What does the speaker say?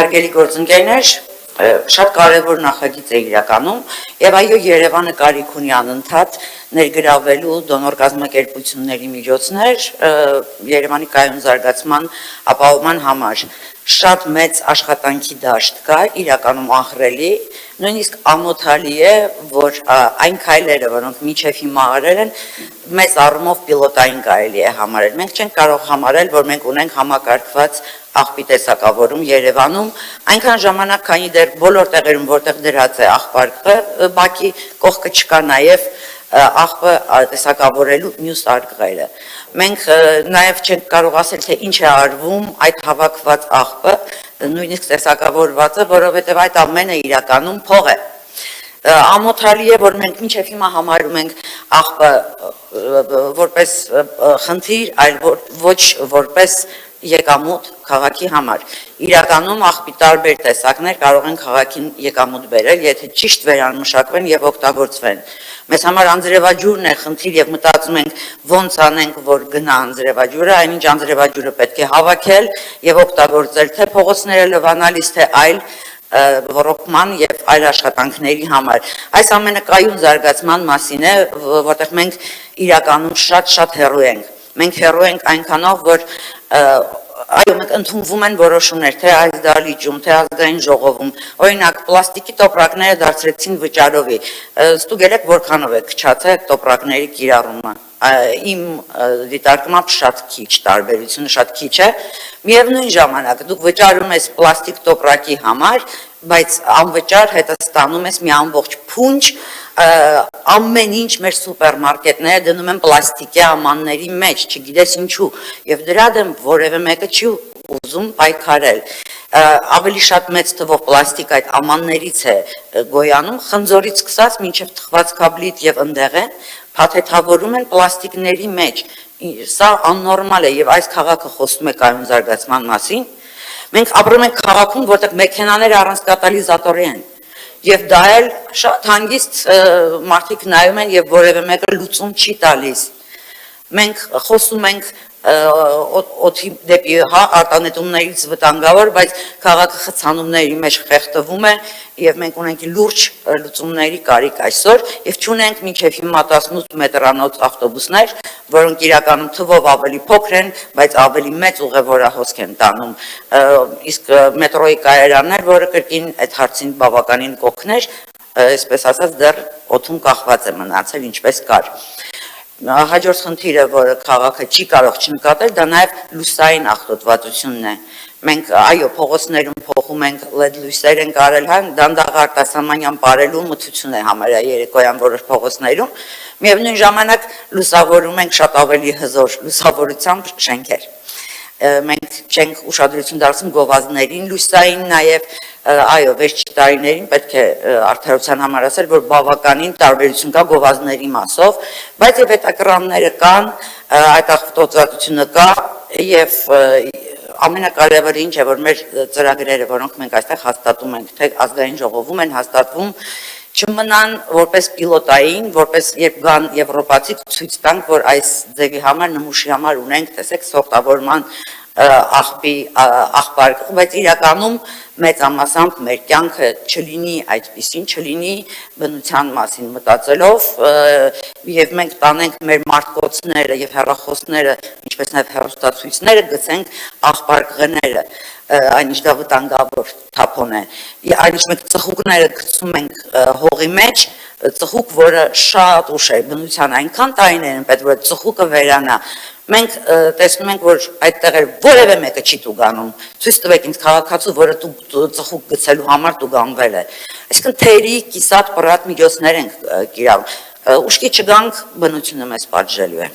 Հարգելի գործընկերներ, շատ կարևոր նախագիծ է իրականում եւ այո Երևանը կարիք ունի անընդհատ ներգրավելու դոնոր կազմակերպությունների միջոցներ Երևանի կայուն զարգացման ապահովման համար շատ մեծ աշխատանքի դաշտ կա իրականում ահռելի նույնիսկ ամոթալի է որ այն քայլերը որոնք մինչև հիմա արել են մեծ առումով պիլոտային կարելի է համարել մենք չենք կարող համարել որ մենք ունենք համակարգված աղբի տեսակավորում Երևանում այնքան ժամանակ քանի դեռ բոլոր տեղերում որտեղ դրած է աղբարկը բակի կողքը չկա նաև աղբը տեսակավորելու մյուս արգղերը մենք նաև չենք կարող ասել թե ինչ է արվում այդ հավաքված աղբը նույնիսկ տեսակավորվածը որովհետև այդ ամենը իրականում փող է ամոթալի է որ մենք մինչև հիմա համարում ենք աղբը որպես խնդիր այլ ոչ որպես եկամուտ քաղաքի համար իրականում աղբի տարբեր տեսակներ կարող են քաղաքին եկամուտ բերել եթե ճիշտ վերանմշակվեն եւ օգտագործվեն մեզ համար անձրևաջուրն է խնդիր եւ մտածում ենք ոնց անենք որ գնա անձրևաջուրը այնինչ անձրևաջուրը պետք է հավաքել եւ օգտագործել թե փողոցները լվանալիս թե այլ ռոռոկման եւ այլ աշխատանքների համար այս ամենը կայուն զարգացման մասին է որտեղ մենք իրականում շատ հեռու ենք մենք հեռու ենք այնքանով որ այո մենք ընդունվում են որոշումներ թե այս դահլիճում թե ազգային ժողովում օրինակ պլաստիկի տոպրակները դարձրեցին վճարովի ստուգել եք որքանով է քչացել տոպրակների կիրառումը իմ դիտարկմամբ շատ քիչ տարբերությունը շատ քիչ է միևնույն ժամանակ դուք վճարում եք պլաստիկ տոպրակի համար բայց անվճար հետը ստանում ես մի ամբողջ փունջ ամեն ինչ մեր սուպերմարկետները դնում են պլաստիկի ամանների մեջ, չգիտես ինչու, եւ դրա դեմ որևէ մեկը չի ուզում պայքարել։ Ավելի շատ մեծ թվով պլաստիկ այդ ամաններից է գոյանում, խնձորից սկսած մինչև թխվածքաբլիթ եւ ընդեղեն փաթեթավորում են պլաստիկների մեջ։ Սա աննորմալ է եւ այս քաղաքը խոսում է կայուն զարգացման մասին։ Մենք ապրում ենք քաղաքում, որտեղ մեքենաները առանց կատալիզատորի են։ Եվ դա էլ շատ հանգիստ մարդիկ նայում են եւ որևէ մեկը լուծում չի տալիս։ Մենք խոսում ենք օդի դեպի արտանետումներից վտանգավոր, բայց քաղաքը խցանումների մեջ խեղդվում է եւ մենք ունենք լուրջ լուծումների կարիք այսօր եւ չունենք մինչեւ հիմա 18 մետրանոց ավտոբուսներ, որոնք իրականում թվով ավելի փոքր են, բայց ավելի մեծ ուղևորահոսք են տանում։ Իսկ մետրոյի կայարաններ, որը կրկին այդ հարցին բավականին կօգներ, այսպես ասած դեռ օդում կախված է մնացել ինչպես կար։ Հաջորդ խնդիրը, որը քաղաքը չի կարող չնկատել, դա նաև լուսային աղտոտվածությունն է։ Մենք այո փողոցներում փոխում ենք LED լույսեր ենք արել, դանդաղ արտասահմանյան բարելու մթություն է համարյա երեկոյան որոշ փողոցներում, միևնույն ժամանակ լուսավորում ենք շատ ավելի հզոր լուսավորությամբ շենքեր։ Մենք չենք ուշադրություն դարձնում գովազդներին, լույսային նաև այո վերջին տարիներին պետք է արդարության համար ասել, որ բավականին տարբերություն կա գովազդների մասով, բայց եւ հետաքրքրանները կան, այդ աղտոտվածությունը կա եւ ամենակարևորը ինչ է որ մեր ծրագրերը, որոնք մենք այստեղ հաստատում ենք, թե ազգային ժողովում են հաստատվում չմնան որպես պիլոտային, որպես երբ գան եվրոպացի ցույց տանք, որ այս ձևի համար նմուշի համար ունենք, տեսեք, սոխտավորման աղբի աղբարկ, բայց իրականում մեծամասամբ մեր կյանքը չլինի այդպիսին, չլինի բնության մասին մտածելով եւ մենք տանենք մեր մարդկոցները եւ հեռախոսները, ինչպես նաեւ հեռուստացույցները գցենք աղբարկղները, այնինչ դա վտանգավոր թափոն է։ Այնինչ մենք ծխուկները գցում ենք հողի մեջ, ծխուկ, որը շատ ուշ է, բնության այնքան տարիներ են պետք որ ծխուկը վերանա։ Մենք տեսնում ենք, որ այդտեղ որևէ մեկը չի տուգանում։ Ցույց տվեք ինձ քաղաքացու, որը ծխուկ գցելու համար տուգանվել է։ Այսինքն թերի, կիսատ, պռատ միջոցներ ենք կիրառում։ Ուշքի չգանք, բնությունը մեզ պատժելու է։